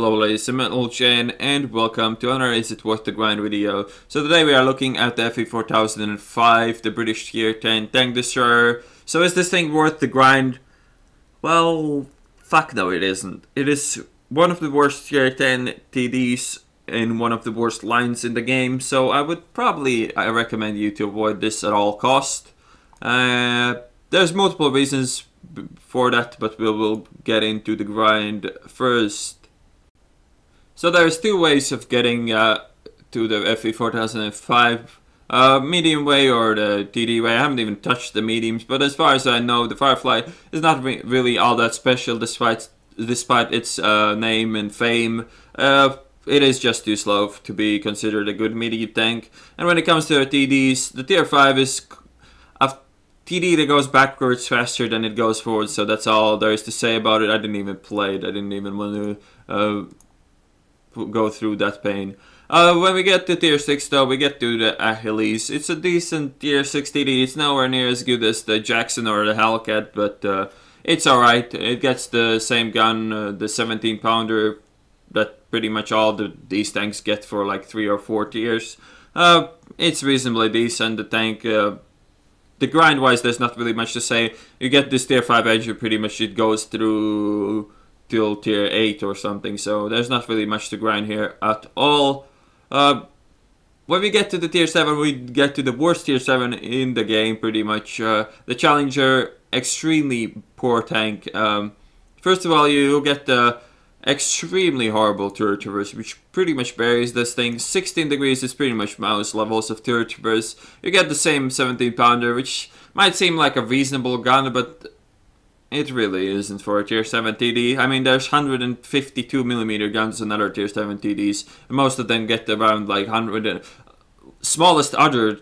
Hello ladies and gentlemen, and welcome to another Is It Worth the Grind video. So today we are looking at the FE 4005, the British Tier 10 tank destroyer. So is this thing worth the grind? Well, fuck no it isn't. It is one of the worst Tier 10 TDs in one of the worst lines in the game, so I would probably recommend you to avoid this at all cost. There's multiple reasons for that, but we will get into the grind first. So there's two ways of getting to the FE 4005, medium way or the TD way. I haven't even touched the mediums, but as far as I know, the Firefly is not really all that special despite its name and fame. It is just too slow to be considered a good medium tank. And when it comes to the TDs, the Tier 5 is a TD that goes backwards faster than it goes forward, so that's all there is to say about it. I didn't even play it, I didn't even want to go through that pain. When we get to Tier 6 though, we get to the Achilles. It's a decent Tier 6 TD, it's nowhere near as good as the Jackson or the Hellcat, but it's alright. It gets the same gun, the 17 pounder, that pretty much all these tanks get for like 3 or 4 tiers. It's reasonably decent, the tank. The grind wise, there's not really much to say. You get this Tier 5 engine, pretty much it goes through till Tier 8 or something, so there's not really much to grind here at all. When we get to the Tier 7, we get to the worst Tier 7 in the game, pretty much. The Challenger, extremely poor tank. First of all, you get the extremely horrible turret traverse, which pretty much buries this thing. 16 degrees is pretty much mouse levels of turret traverse. You get the same 17 pounder, which might seem like a reasonable gun, but it really isn't for a Tier 7 TD. I mean, there's 152mm guns and other Tier 7 TDs, and most of them get around like 100. Smallest other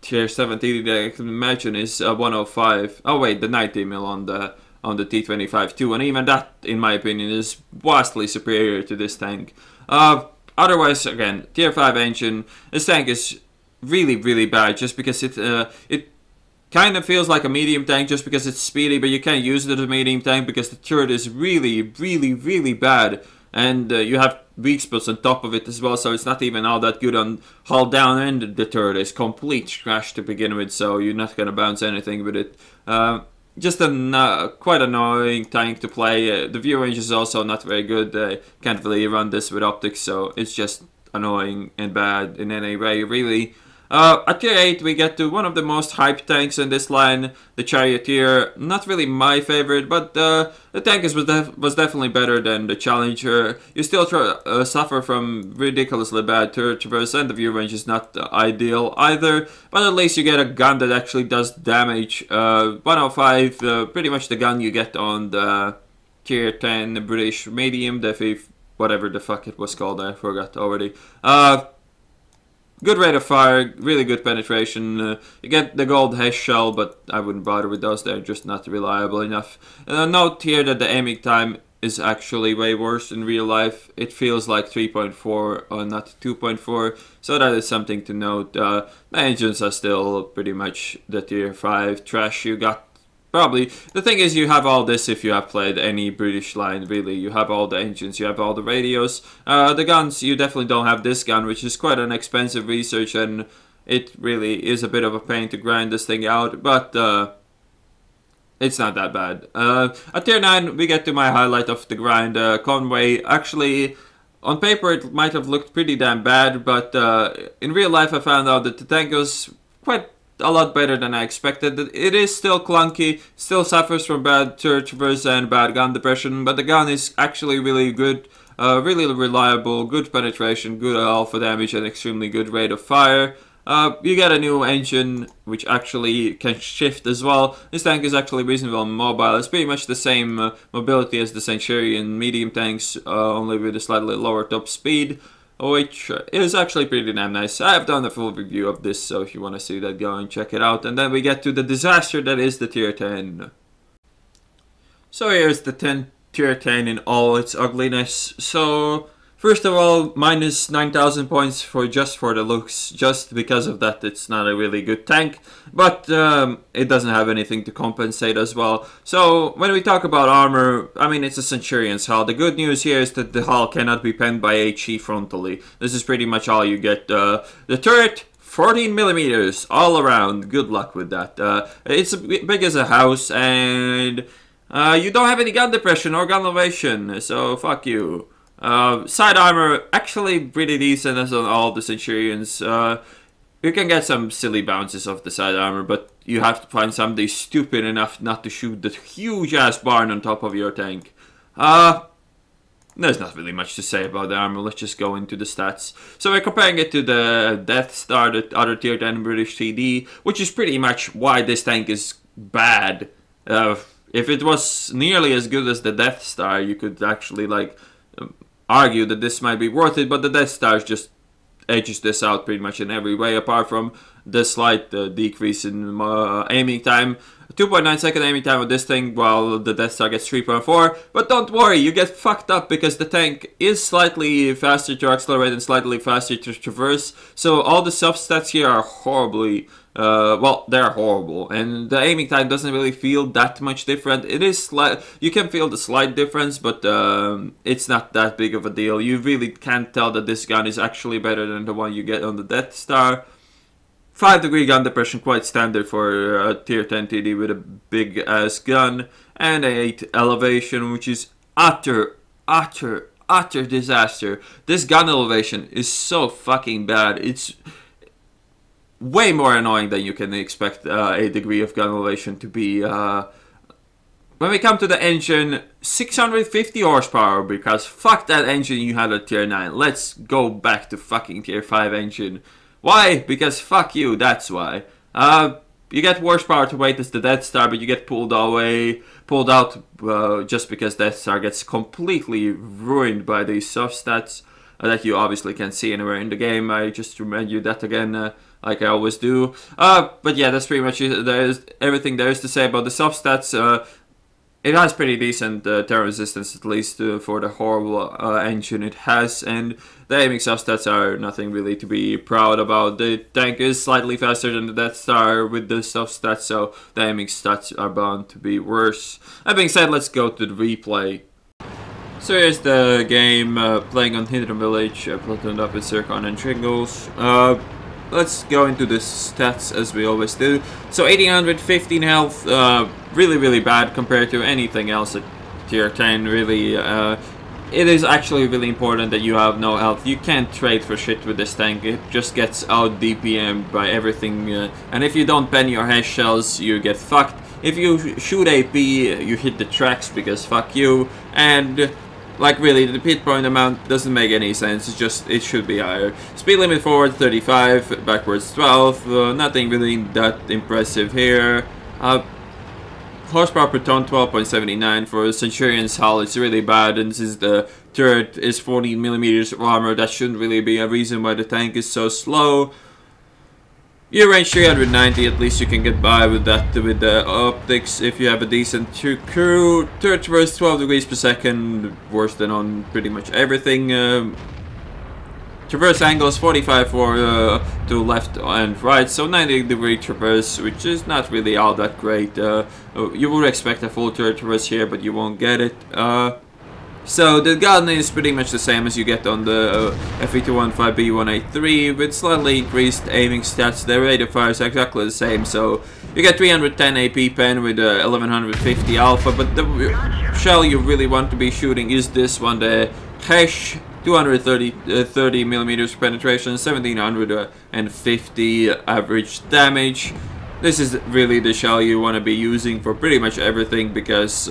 Tier 7 TD that I can imagine is 105. Oh wait, the 90mm on the T25 too, and even that, in my opinion, is vastly superior to this tank. Otherwise, again, Tier 5 engine. This tank is really bad, just because it kind of feels like a medium tank, just because it's speedy, but you can't use it as a medium tank because the turret is really bad, and you have weak spots on top of it as well, so it's not even all that good on hull down, and the turret is complete trash to begin with, so you're not gonna bounce anything with it. Just a quite annoying tank to play. The view range is also not very good. Can't really run this with optics, so it's just annoying and bad in any way, really. At Tier 8, we get to one of the most hyped tanks in this line, the Charioteer. Not really my favorite, but the tank was definitely better than the Challenger. You still suffer from ridiculously bad turret traverse, and the view range is not ideal either, but at least you get a gun that actually does damage. 105, pretty much the gun you get on the Tier 10 British medium, the FE, whatever the fuck it was called, I forgot already. Good rate of fire, really good penetration. You get the gold HESH shell, but I wouldn't bother with those, they're just not reliable enough. Note here that the aiming time is actually way worse in real life. It feels like 3.4 or not 2.4, so that is something to note. The engines are still pretty much the Tier 5 trash you got. Probably. The thing is, you have all this if you have played any British line, really. You have all the engines, you have all the radios. The guns, you definitely don't have this gun, which is quite an expensive research, and it really is a bit of a pain to grind this thing out, but it's not that bad. At Tier 9, we get to my highlight of the grind, Conway. Actually, on paper it might have looked pretty damn bad, but in real life I found out that the tank was quite a lot better than I expected. It is still clunky, still suffers from bad turret traverse and bad gun depression, but the gun is actually really good, really reliable, good penetration, good alpha damage, and extremely good rate of fire. You get a new engine which actually can shift as well. This tank is actually reasonably mobile. It's pretty much the same mobility as the Centurion medium tanks, only with a slightly lower top speed, which is actually pretty damn nice. I have done a full review of this, so if you want to see that, go and check it out. And then we get to the disaster that is the Tier 10. So here's the Tier 10 in all its ugliness. So First of all, minus 9,000 points for the looks. Just because of that, it's not a really good tank. But it doesn't have anything to compensate as well. So when we talk about armor, I mean, it's a Centurion's hull. The good news here is that the hull cannot be penned by HE frontally. This is pretty much all you get. The turret, 14 millimeters all around. Good luck with that. It's big as a house, and you don't have any gun depression or gun elevation, so fuck you. Side armor, actually pretty decent as on all the Centurions. You can get some silly bounces off the side armor, but you have to find somebody stupid enough not to shoot the huge ass barn on top of your tank. There's not really much to say about the armor. Let's just go into the stats. So we're comparing it to the Death Star, the other tier 10 British TD, which is pretty much why this tank is bad. If it was nearly as good as the Death Star, you could actually like argue that this might be worth it, but the Death Star just edges this out pretty much in every way, apart from the slight decrease in aiming time. 2.9 second aiming time with this thing, while the Death Star gets 3.4. But don't worry, you get fucked up because the tank is slightly faster to accelerate and slightly faster to traverse. So all the soft stats here are horribly, well, they're horrible. And the aiming time doesn't really feel that much different. It is you can feel the slight difference, but it's not that big of a deal. You really can't tell that this gun is actually better than the one you get on the Death Star. 5 degree gun depression, quite standard for a tier 10 TD with a big ass gun, and 8 elevation, which is utter disaster. This gun elevation is so fucking bad. It's way more annoying than you can expect a degree of gun elevation to be. When we come to the engine, 650 horsepower, because fuck that engine you had at tier 9. Let's go back to fucking tier 5 engine. Why? Because fuck you, that's why. You get horsepower to weight as the Death Star, but you get pulled out just because Death Star gets completely ruined by these soft stats that you obviously can't see anywhere in the game. I just remind you that again, like I always do. But yeah, that's pretty much it. There's everything there is to say about the soft stats. It has pretty decent terror resistance, at least for the horrible engine it has, and the aiming soft stats are nothing really to be proud about. The tank is slightly faster than the Death Star with the soft stats, so the aiming stats are bound to be worse. That being said, let's go to the replay. So here's the game playing on Hidden Village, platooned up with Zircon and Shingles. Let's go into the stats as we always do. So 1815 health, really bad compared to anything else at tier 10, really. It is actually really important that you have no health. You can't trade for shit with this tank. It just gets out DPM'd by everything. And if you don't pen your head shells, you get fucked. If you shoot AP, you hit the tracks because fuck you. And like really, the hit point amount doesn't make any sense. It's just, it should be higher. Speed limit forward 35, backwards 12. Nothing really that impressive here. Horsepower per ton 12.79 for Centurion's hull. It's really bad, and since the turret is 14 millimeters of armor, that shouldn't really be a reason why the tank is so slow. Your range 390, at least you can get by with that with the optics if you have a decent crew. Turret traverse 12 degrees per second, worse than on pretty much everything. Traverse angles 45 for to left and right, so 90-degree traverse, which is not really all that great. You would expect a full turret traverse here, but you won't get it. So the gun is pretty much the same as you get on the FE215B183 with slightly increased aiming stats. The rate of fire is exactly the same, so you get 310 AP pen with 1150 alpha, but the shell you really want to be shooting is this one, the Hesh 230 millimeters penetration, 1750 average damage. This is really the shell you want to be using for pretty much everything, because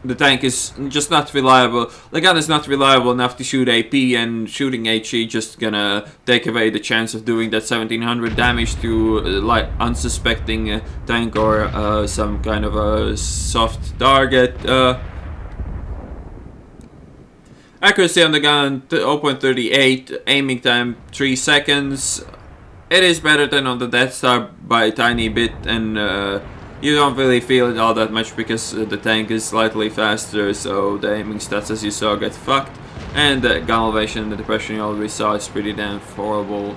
the tank is just not reliable. The gun is not reliable enough to shoot AP, and shooting HE just gonna take away the chance of doing that 1700 damage to like unsuspecting tank or some kind of a soft target. Accuracy on the gun 0.38, aiming time 3 seconds. It is better than on the Death Star by a tiny bit, and you don't really feel it all that much because the tank is slightly faster, so the aiming stats, as you saw, get fucked. and the gun elevation and the depression you already saw is pretty damn horrible.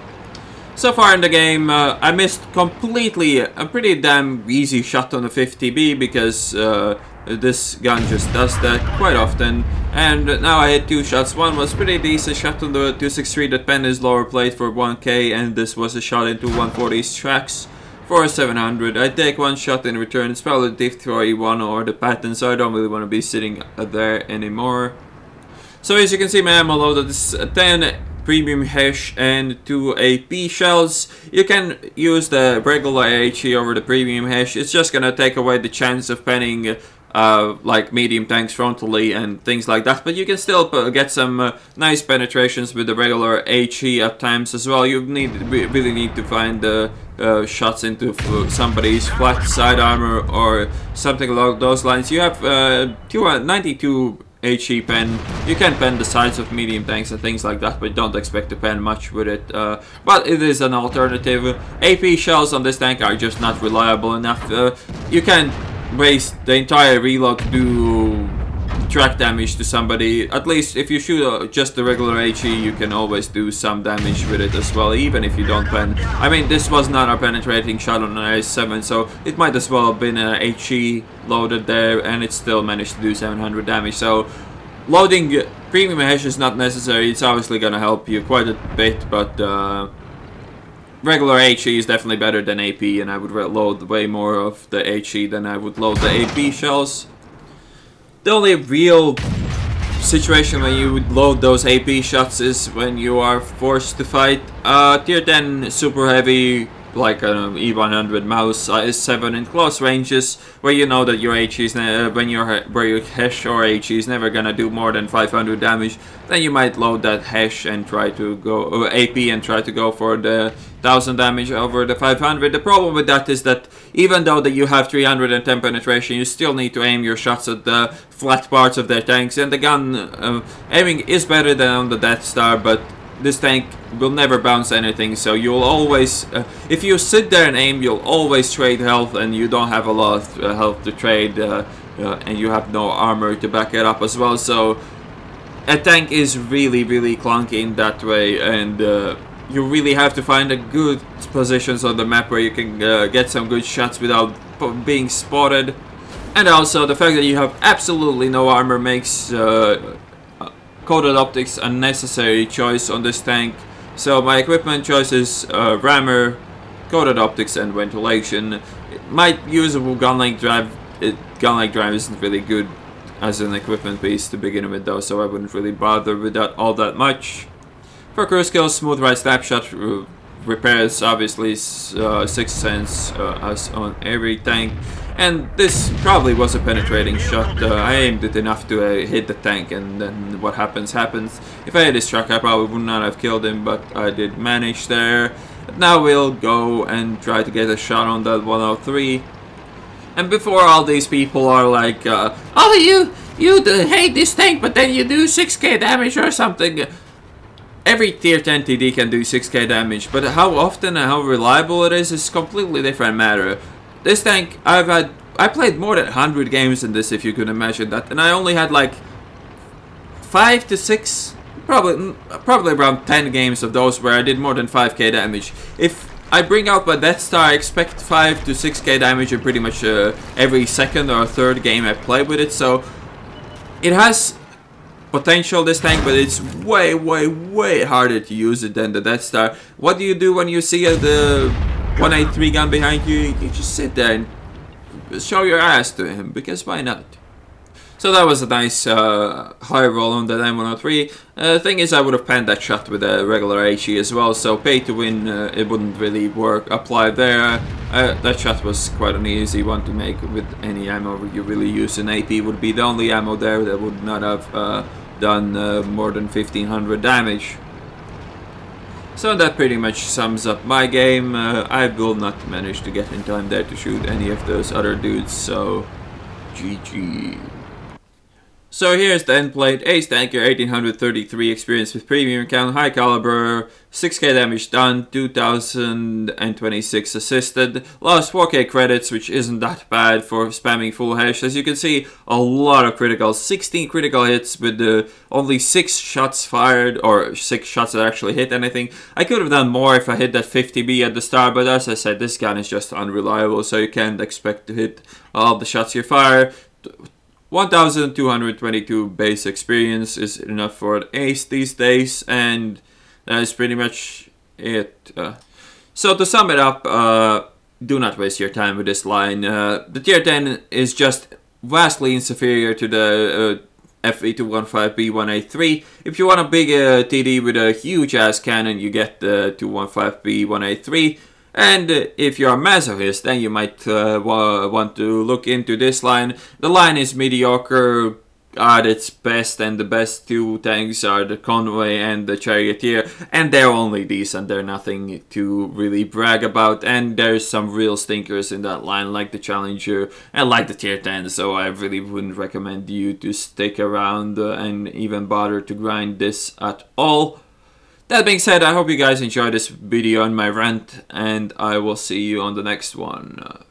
So far in the game, I missed completely a pretty damn easy shot on the 50B because this gun just does that quite often. And now I hit 2 shots. One was pretty decent shot on the 263 that penned his lower plate for 1k, and this was a shot into 140's tracks for 700. I take 1 shot in return. It's probably the Div 3-1 or the Patton, so I don't really want to be sitting there anymore. So as you can see, my ammo loaded is 10 premium HESH and 2 AP shells. You can use the regular HE over the premium HESH. It's just gonna take away the chance of penning like medium tanks frontally and things like that, but you can still get some nice penetrations with the regular HE at times as well. You really need to find shots into somebody's flat side armor or something along those lines. You have 92 HE pen. You can pen the sides of medium tanks and things like that, but don't expect to pen much with it. But it is an alternative. AP shells on this tank are just not reliable enough. You can waste the entire reload to do track damage to somebody. At least if you shoot just the regular HE, you can always do some damage with it as well, even if you don't pen. I mean, this was not a penetrating shot on an IS-7, so it might as well have been a HE loaded there, and it still managed to do 700 damage. So loading premium HE is not necessary. It's obviously gonna help you quite a bit, but regular HE is definitely better than AP, and I would load way more of the HE than I would load the AP shells. The only real situation when you would load those AP shots is when you are forced to fight tier 10 super heavy, like an E100 Maus IS-7 in close ranges, where you know that your HE is where your HESH or HE is never gonna do more than 500 damage. Then you might load that HESH and try to go AP and try to go for the 1000 damage over the 500. The problem with that is that even though that you have 310 penetration, you still need to aim your shots at the flat parts of their tanks, and the gun aiming is better than on the Death Star, but this tank will never bounce anything, so you'll always, if you sit there and aim, you'll always trade health, and you don't have a lot of health to trade, and you have no armor to back it up as well, so a tank is really clunky in that way, and you really have to find a good positions on the map where you can get some good shots without being spotted. And also the fact that you have absolutely no armor makes coated optics a necessary choice on this tank. So my equipment choice is rammer, coated optics and ventilation. My usable gun-like drive, gun-like drive isn't really good as an equipment piece to begin with though, so I wouldn't really bother with that all that much. For crew skills, smooth right snapshot repairs obviously 6 cents as on every tank, and this probably was a penetrating shot. I aimed it enough to hit the tank, and then what happens happens. If I had his truck, I probably would not have killed him, but I did manage there. Now we'll go and try to get a shot on that 103. And before all these people are like, oh, you hate this tank, but then you do 6k damage or something. Every tier 10 TD can do 6k damage, but how often and how reliable it is completely different matter. This tank, I played more than 100 games in this, if you could imagine that, and I only had like 5 to 6, probably around 10 games of those where I did more than 5k damage. If I bring out my Death Star, I expect 5 to 6k damage in pretty much every second or third game I play with it, so it has potential, this tank, but it's way harder to use it than the Death Star. What do you do when you see the 183 gun behind you? You just sit there and show your ass to him, because why not? So that was a nice high roll on the M103. Thing is, I would have panned that shot with a regular HE as well, so pay to win, it wouldn't really apply there. That shot was quite an easy one to make with any ammo you really use. An AP would be the only ammo there that would not have done more than 1500 damage. So that pretty much sums up my game. I will not manage to get in time there to shoot any of those other dudes, so GG. So here's the end plate. Ace Tanker, 1833 experience with premium count, high caliber, 6k damage done, 2026 assisted, lost 4k credits, which isn't that bad for spamming full hash. As you can see, a lot of criticals, 16 critical hits with only 6 shots fired, or 6 shots that actually hit anything. I could have done more if I hit that 50B at the start, but as I said, this gun is just unreliable, so you can't expect to hit all the shots you fire. 1222 base experience is enough for an ace these days, and that is pretty much it. So to sum it up, do not waste your time with this line. The tier 10 is just vastly inferior to the FV215B1A3. If you want a big TD with a huge ass cannon, you get the 215B1A3. And if you're a masochist, then you might want to look into this line. The line is mediocre at its best, and the best two tanks are the Convoy and the Charioteer, and they're only decent. They're nothing to really brag about, and there's some real stinkers in that line, like the Challenger and like the tier 10, so I really wouldn't recommend you to stick around and even bother to grind this at all. That being said, I hope you guys enjoyed this video and my rant, and I will see you on the next one.